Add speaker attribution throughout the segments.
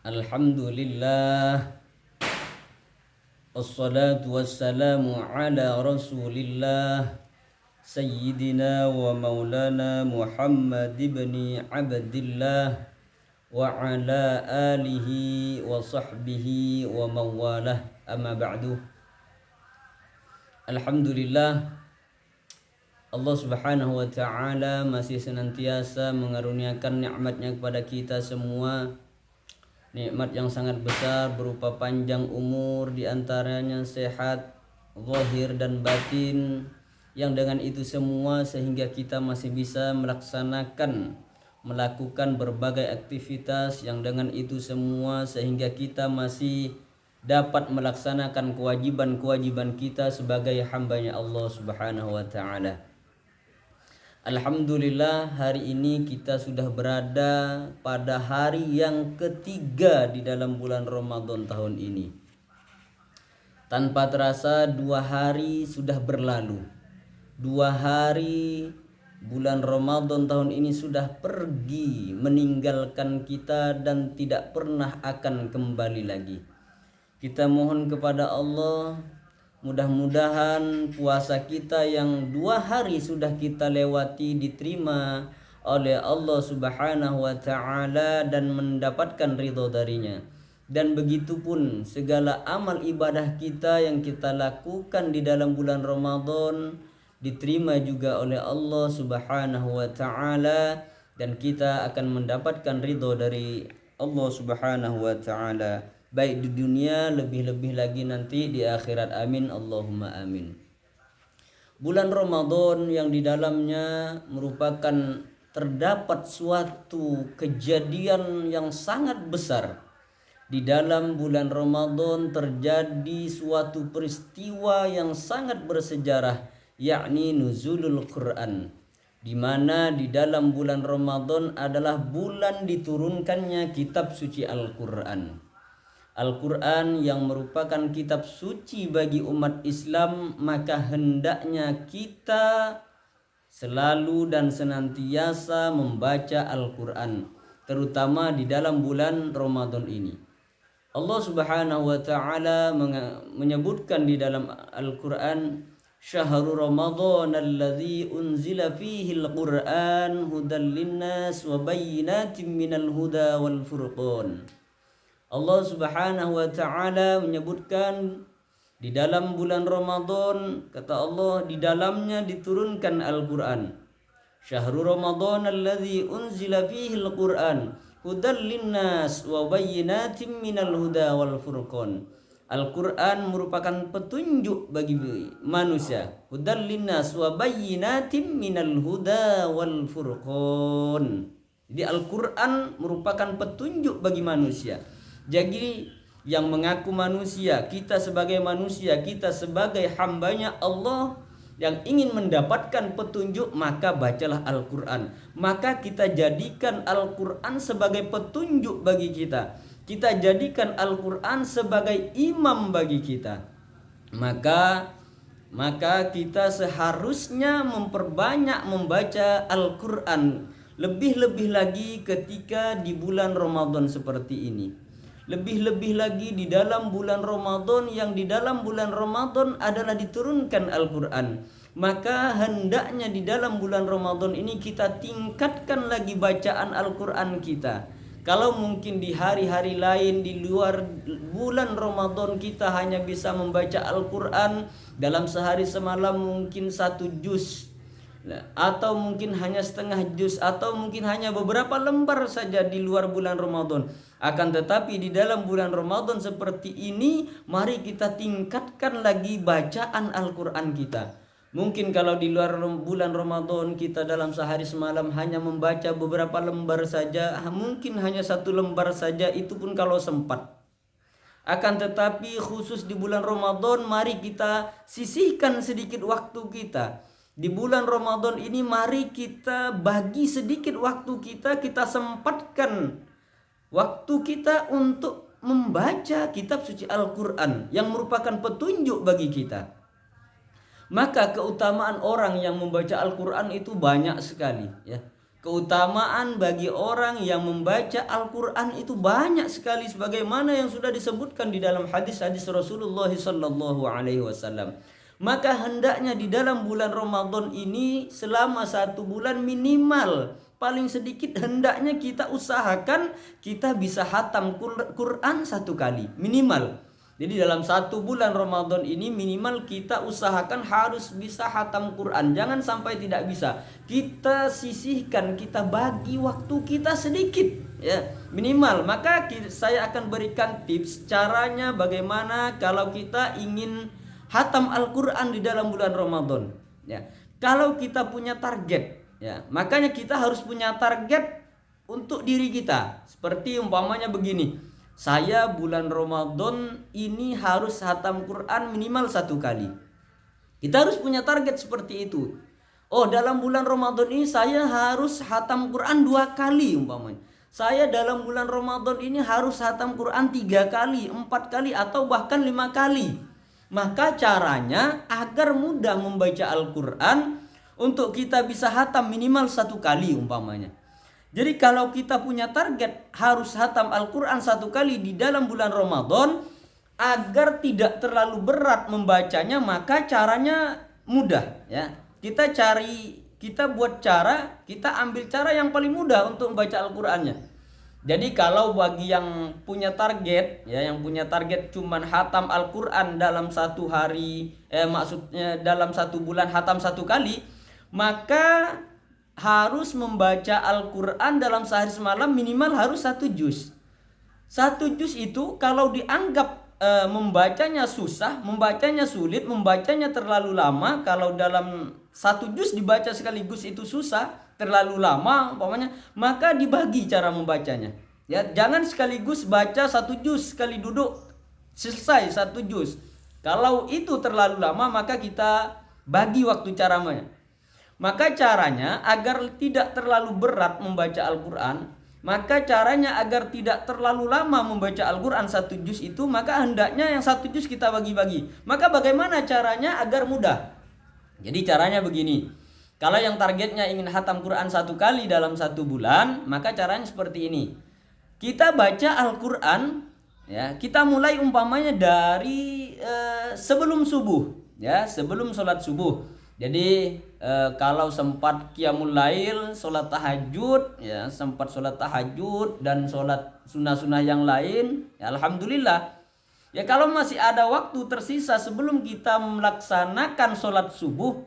Speaker 1: Alhamdulillah, wassalatu wassalamu ala rasulillah Sayyidina wa maulana Muhammad ibn Abdillah wa ala alihi wa sahbihi wa mawalah, amma ba'du. Alhamdulillah, Allah subhanahu wa ta'ala masih senantiasa mengaruniakan nikmatnya kepada kita semua. Nikmat yang sangat besar berupa panjang umur, diantaranya sehat zahir dan batin, yang dengan itu semua sehingga kita masih bisa melakukan berbagai aktivitas, yang dengan itu semua sehingga kita masih dapat melaksanakan kewajiban-kewajiban kita sebagai hambanya Allah subhanahu wa ta'ala. Alhamdulillah, hari ini kita sudah berada pada hari yang ketiga di dalam bulan Ramadan tahun ini. Tanpa terasa 2 hari sudah berlalu. 2 hari bulan Ramadan tahun ini sudah pergi meninggalkan kita dan tidak pernah akan kembali lagi. Kita mohon kepada Allah, mudah-mudahan puasa kita yang 2 hari sudah kita lewati diterima oleh Allah subhanahu wa ta'ala dan mendapatkan ridho darinya. Dan begitu pun segala amal ibadah kita yang kita lakukan di dalam bulan Ramadan diterima juga oleh Allah subhanahu wa ta'ala, dan kita akan mendapatkan ridho dari Allah subhanahu wa ta'ala, baik di dunia, lebih-lebih lagi nanti di akhirat. Amin, Allahumma amin. Bulan Ramadan yang di dalamnya merupakan terdapat suatu kejadian yang sangat besar. Di dalam bulan Ramadan terjadi suatu peristiwa yang sangat bersejarah, yakni nuzulul Quran, di mana di dalam bulan Ramadan adalah bulan diturunkannya kitab suci Al-Quran. Al-Quran yang merupakan kitab suci bagi umat Islam, maka hendaknya kita selalu dan senantiasa membaca Al-Quran, terutama di dalam bulan Ramadan ini. Allah subhanahu wa ta'ala menyebutkan di dalam Al-Quran, Syahrul Ramadan alladzi unzila fihi al-Quran hudan linnas wa bayyinatin minal huda wal furqan. Allah subhanahu wa ta'ala menyebutkan di dalam bulan Ramadan, kata Allah, di dalamnya diturunkan Al-Quran. Syahrul Ramadan alladzi unzila fihi al-Quran hudan linnas wa bayyinatin minal huda wal furqan. Al-Quran merupakan petunjuk bagi manusia. Hudan linnas wa bayyinatin minal huda wal furqan. Jadi Al-Quran merupakan petunjuk bagi manusia. Jadi yang mengaku manusia, kita sebagai manusia, kita sebagai hambanya Allah yang ingin mendapatkan petunjuk, maka bacalah Al-Quran. Maka kita jadikan Al-Quran sebagai petunjuk bagi kita. Kita jadikan Al-Quran sebagai imam bagi kita. Maka kita seharusnya memperbanyak membaca Al-Quran. Lebih-lebih lagi ketika di bulan Ramadan seperti ini. Lebih-lebih lagi di dalam bulan Ramadan, yang di dalam bulan Ramadan adalah diturunkan Al-Quran. Maka hendaknya di dalam bulan Ramadan ini kita tingkatkan lagi bacaan Al-Quran kita. Kalau mungkin di hari-hari lain di luar bulan Ramadan kita hanya bisa membaca Al-Quran dalam sehari semalam mungkin 1 juz, atau mungkin hanya setengah juz, atau mungkin hanya beberapa lembar saja di luar bulan Ramadan. Akan tetapi di dalam bulan Ramadan seperti ini, mari kita tingkatkan lagi bacaan Al-Quran kita. Mungkin kalau di luar bulan Ramadan kita dalam sehari semalam hanya membaca beberapa lembar saja, mungkin hanya 1 lembar saja, itu pun kalau sempat. Akan tetapi khusus di bulan Ramadan, mari kita sisihkan sedikit waktu kita. Di bulan Ramadan ini mari kita bagi sedikit waktu kita, kita sempatkan waktu kita untuk membaca kitab suci Al-Quran yang merupakan petunjuk bagi kita. Maka keutamaan orang yang membaca Al-Quran itu banyak sekali, ya. Keutamaan bagi orang yang membaca Al-Quran itu banyak sekali, sebagaimana yang sudah disebutkan di dalam hadis-hadis Rasulullah Sallallahu Alaihi Wasallam. Maka hendaknya di dalam bulan Ramadan ini selama 1 bulan minimal, paling sedikit hendaknya kita usahakan kita bisa hatam Quran 1 kali minimal. Jadi dalam 1 bulan Ramadan ini minimal kita usahakan harus bisa hatam Quran. Jangan sampai tidak bisa. Kita sisihkan, kita bagi waktu kita sedikit, ya minimal. Maka saya akan berikan tips caranya bagaimana kalau kita ingin hatam Al-Quran di dalam bulan Ramadan. Ya, kalau kita punya target, ya makanya kita harus punya target untuk diri kita. Seperti umpamanya begini. Saya bulan Ramadan ini harus hatam Quran minimal 1 kali. Kita harus punya target seperti itu. Oh, dalam bulan Ramadan ini saya harus hatam Quran 2 kali umpamanya. Saya dalam bulan Ramadan ini harus hatam Quran 3 kali, 4 kali, atau bahkan 5 kali. Maka caranya agar mudah membaca Al-Quran, untuk kita bisa hatam minimal 1 kali umpamanya. Jadi kalau kita punya target harus hatam Al-Quran 1 kali di dalam bulan Ramadan, agar tidak terlalu berat membacanya, maka caranya mudah, ya. Kita ambil cara yang paling mudah untuk membaca Al-Qurannya. Jadi kalau bagi yang punya target, ya yang punya target cuman hatam Al-Quran dalam 1 hari, maksudnya dalam 1 bulan hatam 1 kali, maka harus membaca Al-Quran dalam sehari semalam minimal harus 1 juz. 1 juz itu kalau dianggap membacanya susah, membacanya sulit, membacanya terlalu lama, kalau dalam 1 juz dibaca sekaligus itu susah, terlalu lama umpamanya, maka dibagi cara membacanya. Ya, jangan sekaligus baca 1 juz sekali duduk selesai 1 juz. Kalau itu terlalu lama, maka kita bagi waktu caranya. Maka caranya agar tidak terlalu berat membaca Al-Quran, maka caranya agar tidak terlalu lama membaca Al-Quran 1 juz itu, maka hendaknya yang 1 juz kita bagi-bagi. Maka bagaimana caranya agar mudah? Jadi caranya begini. Kalau yang targetnya ingin hatam Quran 1 kali dalam 1 bulan, maka caranya seperti ini. Kita baca Al-Quran, ya, kita mulai umpamanya dari sebelum subuh, ya, sebelum sholat subuh. Jadi kalau sempat qiyamul lail, sholat tahajud, ya sempat sholat tahajud dan sholat sunnah-sunnah yang lain, ya alhamdulillah. Ya kalau masih ada waktu tersisa sebelum kita melaksanakan sholat subuh,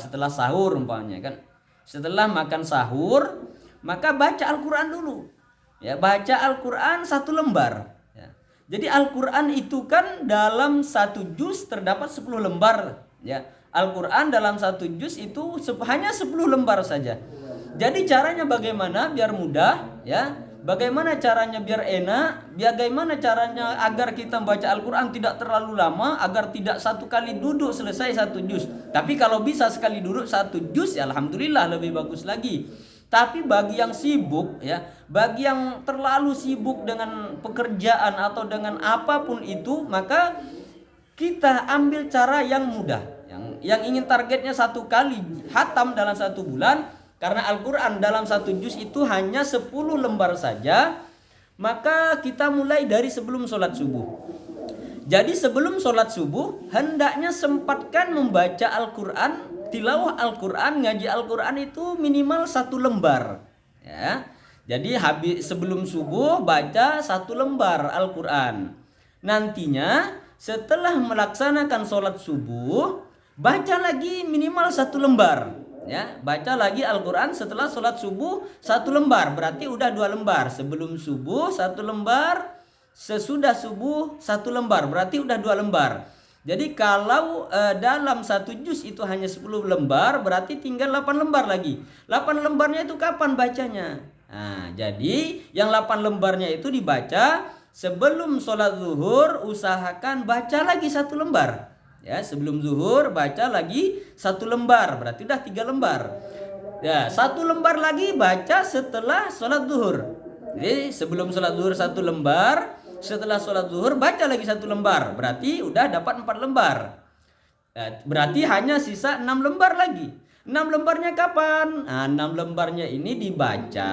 Speaker 1: setelah sahur umpamanya kan, setelah makan sahur, maka baca Al-Quran dulu. Ya baca Al-Quran 1 lembar. Ya. Jadi Al-Quran itu kan dalam 1 juz terdapat 10 lembar, ya. Al-Quran dalam 1 juz itu hanya 10 lembar saja. Jadi caranya bagaimana biar mudah, ya? Bagaimana caranya biar enak? Bagaimana caranya agar kita membaca Al-Quran tidak terlalu lama, agar tidak 1 kali duduk selesai 1 juz. Tapi kalau bisa sekali duduk 1 juz, ya alhamdulillah lebih bagus lagi. Tapi bagi yang sibuk, ya, bagi yang terlalu sibuk dengan pekerjaan atau dengan apapun itu, maka kita ambil cara yang mudah. Yang ingin targetnya 1 kali hatam dalam 1 bulan, karena Al-Quran dalam 1 juz itu hanya 10 lembar saja, maka kita mulai dari sebelum sholat subuh. Jadi sebelum sholat subuh hendaknya sempatkan membaca Al-Quran, tilawah Al-Quran, ngaji Al-Quran itu minimal 1 lembar, ya. Jadi sebelum subuh baca 1 lembar Al-Quran. Nantinya setelah melaksanakan sholat subuh, baca lagi minimal 1 lembar, ya. Baca lagi Al-Quran setelah sholat subuh 1 lembar, berarti udah 2 lembar. Sebelum subuh 1 lembar, sesudah subuh 1 lembar, berarti udah 2 lembar. Jadi kalau dalam 1 juz itu hanya 10 lembar, berarti tinggal 8 lembar lagi. 8 lembarnya itu kapan bacanya? Nah, jadi yang 8 lembarnya itu dibaca sebelum sholat zuhur, usahakan baca lagi 1 lembar. Ya, sebelum zuhur baca lagi 1 lembar, berarti udah 3 lembar. Ya, 1 lembar lagi baca setelah sholat zuhur. Jadi sebelum sholat zuhur 1 lembar, setelah sholat zuhur baca lagi 1 lembar, berarti udah dapat 4 lembar. Ya, berarti hanya sisa 6 lembar lagi. 6 lembarnya kapan? Nah, 6 lembarnya ini dibaca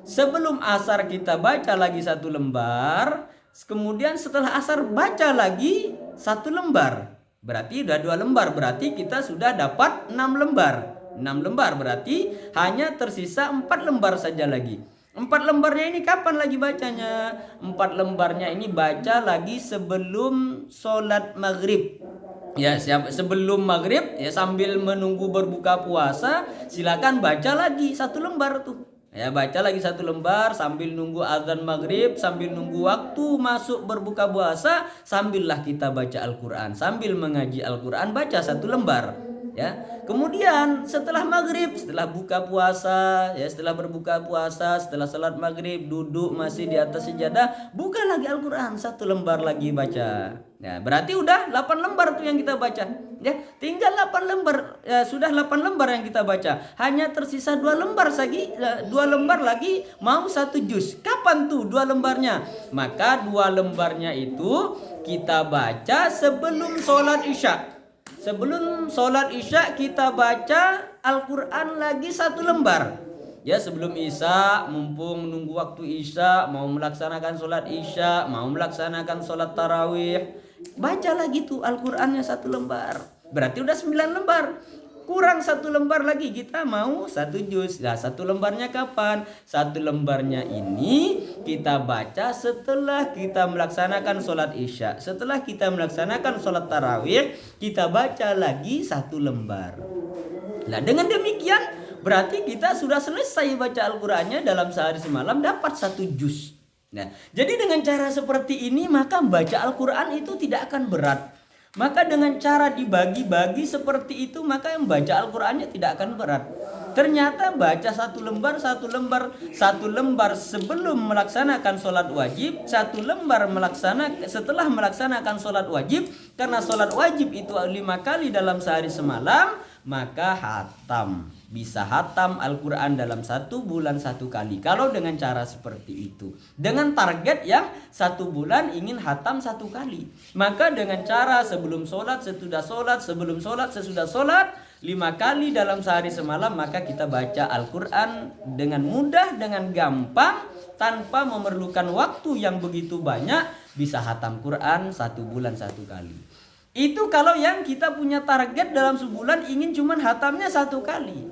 Speaker 1: sebelum asar, kita baca lagi 1 lembar. Kemudian setelah asar baca lagi 1 lembar. Berarti udah 2 lembar. Berarti kita sudah dapat 6 lembar. 6 lembar berarti hanya tersisa 4 lembar saja lagi. 4 lembarnya ini kapan lagi bacanya? 4 lembarnya ini baca lagi sebelum sholat maghrib. Ya, sebelum maghrib ya, sambil menunggu berbuka puasa silakan baca lagi 1 lembar tuh. Ya, baca lagi 1 lembar sambil nunggu azan maghrib, sambil nunggu waktu masuk berbuka puasa, sambillah kita baca Al-Quran, sambil mengaji Al-Quran baca 1 lembar. Ya, kemudian setelah maghrib, setelah buka puasa, ya setelah berbuka puasa, setelah salat maghrib, duduk masih di atas sejadah, buka lagi Al-Quran 1 lembar lagi baca. Ya, berarti udah 8 lembar tuh yang kita baca. Ya, tinggal 8 lembar. Ya, sudah 8 lembar yang kita baca. Hanya tersisa 2 lembar lagi, 2 lembar lagi mau 1 juz. Kapan tuh 2 lembarnya? Maka 2 lembarnya itu kita baca sebelum sholat Isya. Sebelum sholat Isya kita baca Al-Quran lagi 1 lembar. Ya, sebelum Isya, mumpung nunggu waktu Isya, mau melaksanakan sholat Isya, mau melaksanakan sholat tarawih, baca lagi tuh Al-Qurannya 1 lembar. Berarti udah 9 lembar. Kurang 1 lembar lagi, kita mau 1 juz. Nah, 1 lembarnya kapan? 1 lembarnya ini kita baca setelah kita melaksanakan sholat Isya. Setelah kita melaksanakan sholat tarawih, kita baca lagi 1 lembar. Nah, dengan demikian berarti kita sudah selesai baca Al-Qurannya dalam sehari semalam, dapat 1 juz. Nah, jadi dengan cara seperti ini maka membaca Al-Quran itu tidak akan berat. Maka dengan cara dibagi-bagi seperti itu maka membaca Al-Qurannya tidak akan berat. Ternyata baca 1 lembar, 1 lembar, 1 lembar sebelum melaksanakan sholat wajib, 1 lembar setelah melaksanakan sholat wajib. Karena sholat wajib itu 5 kali dalam sehari semalam, maka hatam. Bisa hatam Al-Quran dalam 1 bulan 1 kali. Kalau dengan cara seperti itu, dengan target yang 1 bulan ingin hatam 1 kali, maka dengan cara sebelum sholat, sesudah sholat, sebelum sholat, sesudah sholat, 5 kali dalam sehari semalam, maka kita baca Al-Quran dengan mudah, dengan gampang, tanpa memerlukan waktu yang begitu banyak, bisa hatam Quran 1 bulan 1 kali. Itu kalau yang kita punya target dalam sebulan ingin cuman hatamnya 1 kali.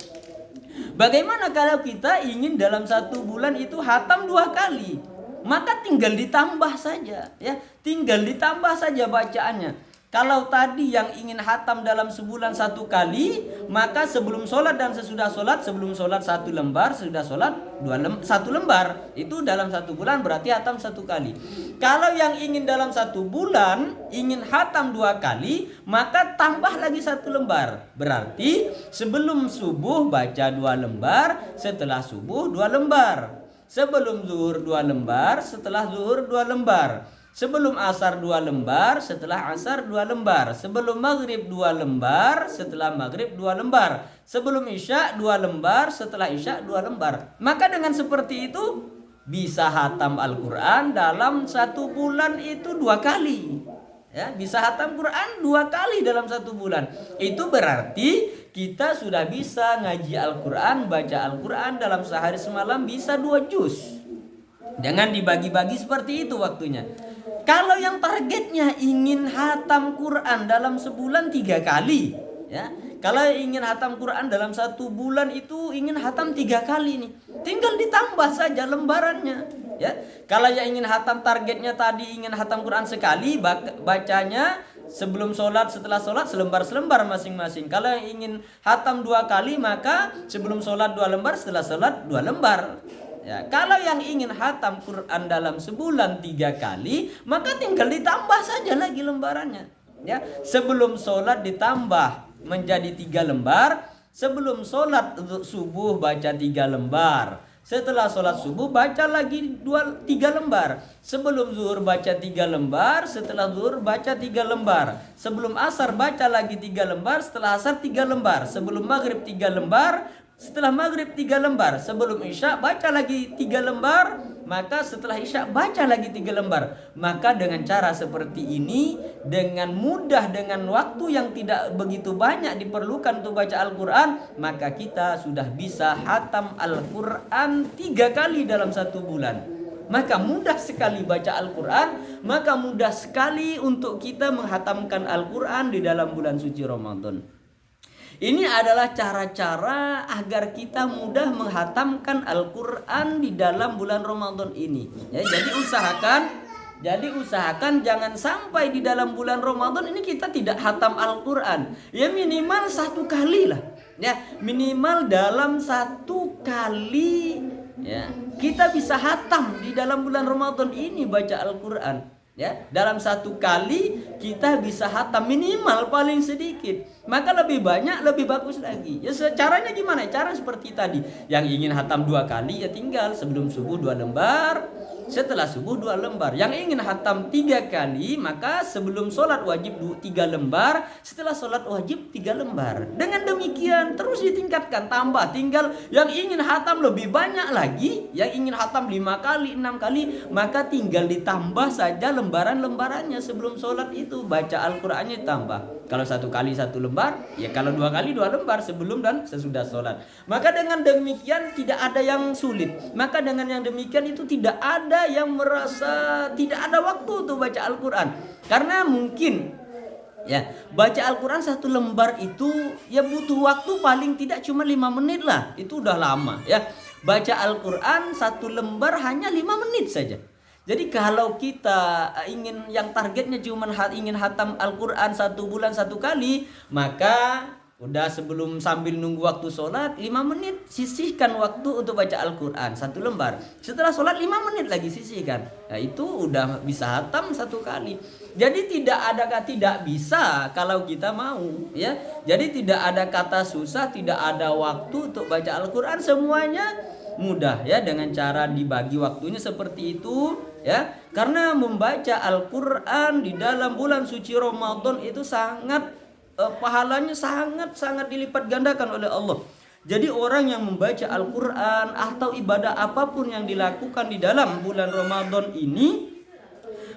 Speaker 1: Bagaimana kalau kita ingin dalam 1 bulan itu hatam 2 kali? Maka tinggal ditambah saja, ya, tinggal ditambah saja bacaannya. Kalau tadi yang ingin hatam dalam sebulan 1 kali, maka sebelum sholat dan sesudah sholat, sebelum sholat 1 lembar, sesudah sholat 1 lembar. Itu dalam 1 bulan berarti hatam 1 kali. Kalau yang ingin dalam 1 bulan, ingin hatam 2 kali, maka tambah lagi 1 lembar. Berarti sebelum subuh baca 2 lembar, setelah subuh 2 lembar. Sebelum zuhur 2 lembar, setelah zuhur 2 lembar. Sebelum asar 2 lembar, setelah asar 2 lembar. Sebelum maghrib 2 lembar, setelah maghrib 2 lembar. Sebelum isya 2 lembar, setelah isya 2 lembar. Maka dengan seperti itu bisa hatam Al-Quran dalam 1 bulan itu 2 kali. Ya, bisa hatam Quran 2 kali dalam 1 bulan. Itu berarti kita sudah bisa ngaji Al-Quran, baca Al-Quran dalam sehari semalam bisa 2 juz. Jangan dibagi-bagi seperti itu waktunya. Kalau yang targetnya ingin hatam Quran dalam sebulan 3 kali, ya. Kalau ingin hatam Quran dalam 1 bulan itu ingin hatam 3 kali nih, tinggal ditambah saja lembarannya, ya. Kalau yang ingin hatam targetnya tadi ingin hatam Quran sekali, bacanya sebelum sholat, setelah sholat selembar-selembar masing-masing. Kalau yang ingin hatam 2 kali, maka sebelum sholat 2 lembar, setelah sholat 2 lembar. Ya, kalau yang ingin hatam Quran dalam sebulan 3 kali, maka tinggal ditambah saja lagi lembarannya. Ya, sebelum sholat ditambah menjadi 3 lembar. Sebelum sholat subuh baca 3 lembar. Setelah sholat subuh baca lagi 3 lembar. Sebelum zuhur baca 3 lembar. Setelah zuhur baca 3 lembar. Sebelum asar baca lagi 3 lembar. Setelah asar 3 lembar. Sebelum maghrib 3 lembar. Setelah maghrib 3 lembar, sebelum isya baca lagi 3 lembar, maka setelah isya baca lagi 3 lembar. Maka dengan cara seperti ini, dengan mudah, dengan waktu yang tidak begitu banyak diperlukan untuk baca Al-Quran, maka kita sudah bisa hatam Al-Quran 3 kali dalam 1 bulan. Maka mudah sekali baca Al-Quran, maka mudah sekali untuk kita menghatamkan Al-Quran di dalam bulan suci Ramadan. Ini adalah cara-cara agar kita mudah menghatamkan Al-Quran di dalam bulan Ramadan ini. Ya, jadi usahakan jangan sampai di dalam bulan Ramadan ini kita tidak hatam Al-Quran. Ya minimal 1 kali lah. Ya minimal dalam 1 kali ya kita bisa hatam di dalam bulan Ramadan ini baca Al-Quran. Ya, dalam 1 kali kita bisa hatam minimal paling sedikit. Maka lebih banyak lebih bagus lagi. Ya caranya gimana? Cara seperti tadi. Yang ingin hatam 2 kali ya tinggal sebelum subuh 2 lembar, setelah subuh 2 lembar. Yang ingin hatam 3 kali, maka sebelum sholat wajib 3 lembar, setelah sholat wajib 3 lembar. Dengan demikian terus ditingkatkan, tambah. Tinggal yang ingin hatam lebih banyak lagi, yang ingin hatam 5 kali, 6 kali, maka tinggal ditambah saja lembaran-lembarannya sebelum sholat itu. Baca Al-Qurannya ditambah. Kalau 1 kali 1 lembar, ya kalau 2 kali 2 lembar sebelum dan sesudah sholat. Maka dengan demikian tidak ada yang sulit. Maka dengan yang demikian itu tidak ada yang merasa tidak ada waktu untuk baca Al-Quran. Karena mungkin ya baca Al-Quran 1 lembar itu ya butuh waktu paling tidak cuma 5 menit lah. Itu udah lama ya. Baca Al-Quran 1 lembar hanya 5 menit saja. Jadi kalau kita ingin yang targetnya cuma ingin hatam Al-Quran 1 bulan 1 kali, maka udah sebelum sambil nunggu waktu sholat 5 menit sisihkan waktu untuk baca Al-Quran 1 lembar. Setelah sholat 5 menit lagi sisihkan. Nah itu udah bisa hatam 1 kali. Jadi tidak bisa kalau kita mau ya. Jadi tidak ada kata susah, tidak ada waktu untuk baca Al-Quran, semuanya mudah ya dengan cara dibagi waktunya seperti itu ya. Karena membaca Al-Quran di dalam bulan suci Ramadan itu sangat pahalanya sangat dilipat gandakan oleh Allah. Jadi orang yang membaca Al-Quran atau ibadah apapun yang dilakukan di dalam bulan Ramadan ini,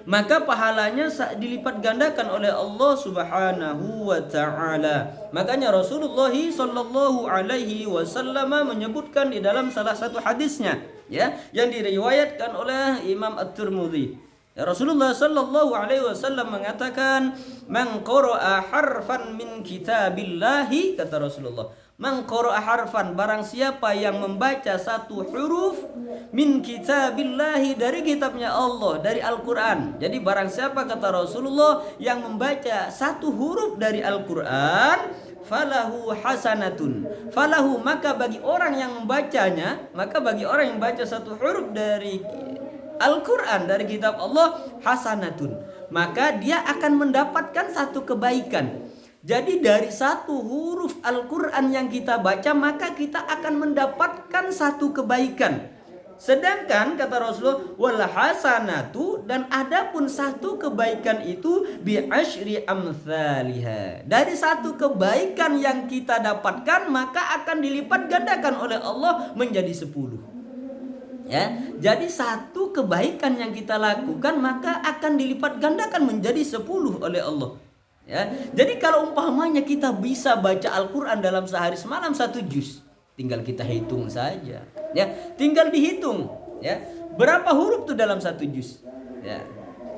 Speaker 1: maka pahalanya dilipat gandakan oleh Allah Subhanahu wa taala. Makanya Rasulullah sallallahu alaihi wasallam menyebutkan di dalam salah satu hadisnya ya yang diriwayatkan oleh Imam At-Tirmidzi. Ya, Rasulullah sallallahu alaihi wasallam mengatakan, "Man qara'a harfan min kitabillahi," kata Rasulullah, "Man qara'a harfan," barang siapa yang membaca 1 huruf min kitabillahi, dari kitabnya Allah, dari Al-Quran. Jadi barang siapa, kata Rasulullah, yang membaca 1 huruf dari Al-Quran, falahu hasanatun, falahu, maka bagi orang yang membacanya, maka bagi orang yang baca 1 huruf dari Al-Quran, dari kitab Allah, hasanatun, maka dia akan mendapatkan 1 kebaikan. Jadi dari 1 huruf Al-Quran yang kita baca, maka kita akan mendapatkan 1 kebaikan. Sedangkan kata Rasulullah, wal hasanatu, dan adapun 1 kebaikan itu bi asyri amsalihha, dari 1 kebaikan yang kita dapatkan maka akan dilipat gandakan oleh Allah menjadi 10. Ya, jadi 1 kebaikan yang kita lakukan maka akan dilipat gandakan menjadi 10 oleh Allah. Ya, jadi kalau umpamanya kita bisa baca Al-Quran dalam sehari semalam 1 juz, tinggal kita hitung saja. Ya, tinggal dihitung. Ya, berapa huruf tuh dalam 1 juz? Ya,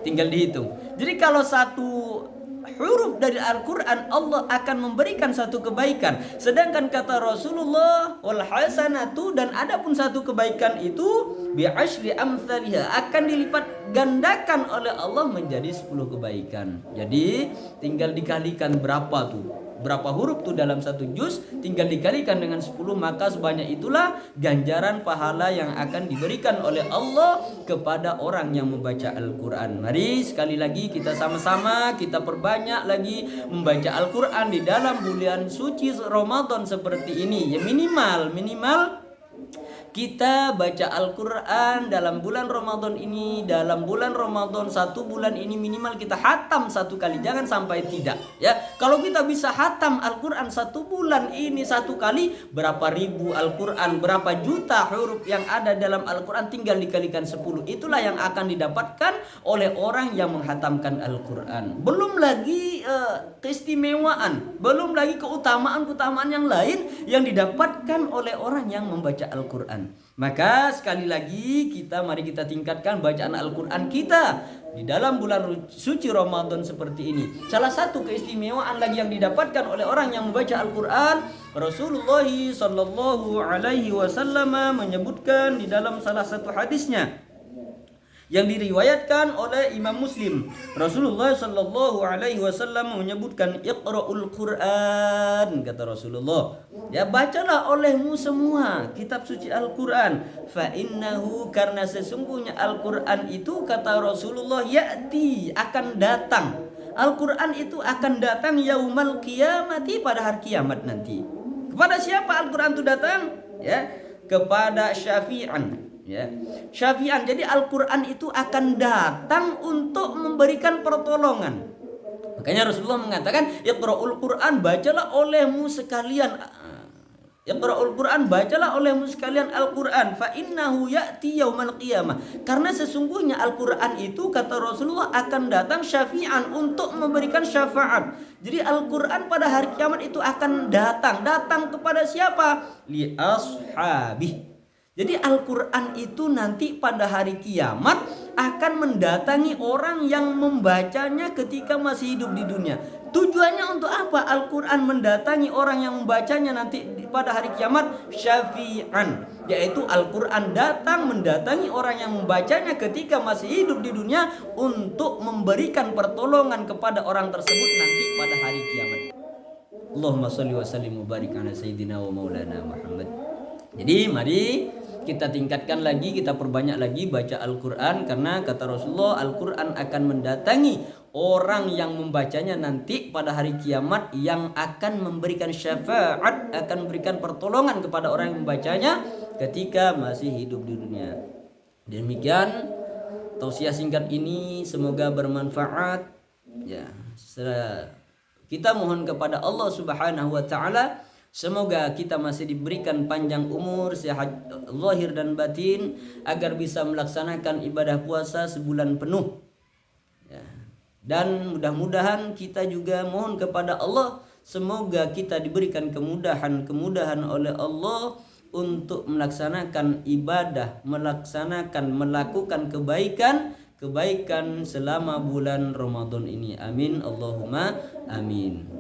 Speaker 1: tinggal dihitung. Jadi kalau 1 huruf dari Al-Quran, Allah akan memberikan 1 kebaikan. Sedangkan kata Rasulullah, wal hasanatu, dan adapun 1 kebaikan itu bi asyri amsalihha, akan dilipat gandakan oleh Allah menjadi 10 kebaikan. Jadi tinggal dikalikan berapa huruf tuh dalam 1 juz, tinggal dikalikan dengan 10, maka sebanyak itulah ganjaran pahala yang akan diberikan oleh Allah kepada orang yang membaca Al-Quran. Mari sekali lagi kita sama-sama kita perbanyak lagi membaca Al-Quran di dalam bulan suci Ramadan seperti ini. Ya minimal kita baca Al-Quran dalam bulan Ramadan ini. Dalam bulan Ramadan 1 bulan ini minimal kita hatam 1 kali, jangan sampai tidak ya. Kalau kita bisa hatam Al-Quran 1 bulan ini 1 kali, berapa ribu Al-Quran, berapa juta huruf yang ada dalam Al-Quran tinggal dikalikan 10. Itulah yang akan didapatkan oleh orang yang menghatamkan Al-Quran. Belum lagi keistimewaan, belum lagi keutamaan-keutamaan yang lain yang didapatkan oleh orang yang membaca Al-Quran. Maka sekali lagi mari kita tingkatkan bacaan Al-Quran kita di dalam bulan suci Ramadan seperti ini. Salah satu keistimewaan lagi yang didapatkan oleh orang yang membaca Al-Quran, Rasulullah sallallahu alaihi wasallam menyebutkan di dalam salah satu hadisnya yang diriwayatkan oleh Imam Muslim. Rasulullah sallallahu alaihi wasallam menyebutkan, Iqra'ul Qur'an, kata Rasulullah, ya bacalah olehmu semua kitab suci Al-Quran. Fa innahu, karena sesungguhnya Al-Quran itu, kata Rasulullah, ya'ti, akan datang. Al-Quran itu akan datang yaumal qiyamati, pada hari kiamat nanti. Kepada siapa Al-Quran itu datang? Ya, kepada syafi'an. Ya, syafi'an. Jadi Al-Quran itu akan datang untuk memberikan pertolongan. Makanya Rasulullah mengatakan, Iqra'ul Quran, bacalah olehmu sekalian. Iqra'ul Quran, bacalah olehmu sekalian Al-Quran. Fa innahu ya'ti yaumal qiyamah. Karena sesungguhnya Al-Quran itu, kata Rasulullah, akan datang syafi'an, untuk memberikan syafaat. Jadi Al-Quran pada hari kiamat itu akan datang. Datang kepada siapa? Li ashabih. Jadi Al-Quran itu nanti pada hari kiamat akan mendatangi orang yang membacanya ketika masih hidup di dunia. Tujuannya untuk apa Al-Quran mendatangi orang yang membacanya nanti pada hari kiamat? Syafi'an, yaitu Al-Quran datang mendatangi orang yang membacanya ketika masih hidup di dunia untuk memberikan pertolongan kepada orang tersebut nanti pada hari kiamat. Allahumma sholli wa sallim wa barik ala sayyidina wa maulana Muhammad. Jadi mari kita tingkatkan lagi, kita perbanyak lagi baca Al-Quran, karena kata Rasulullah, Al-Quran akan mendatangi orang yang membacanya nanti pada hari kiamat, yang akan memberikan syafaat, akan memberikan pertolongan kepada orang yang membacanya ketika masih hidup di dunia. Demikian tausiah singkat ini, semoga bermanfaat ya. Kita mohon kepada Allah Subhanahu wa taala, semoga kita masih diberikan panjang umur, sehat zahir dan batin, agar bisa melaksanakan ibadah puasa sebulan penuh ya. Dan mudah-mudahan kita juga mohon kepada Allah, semoga kita diberikan kemudahan oleh Allah untuk melaksanakan ibadah, melakukan kebaikan selama bulan Ramadan ini. Amin Allahumma amin.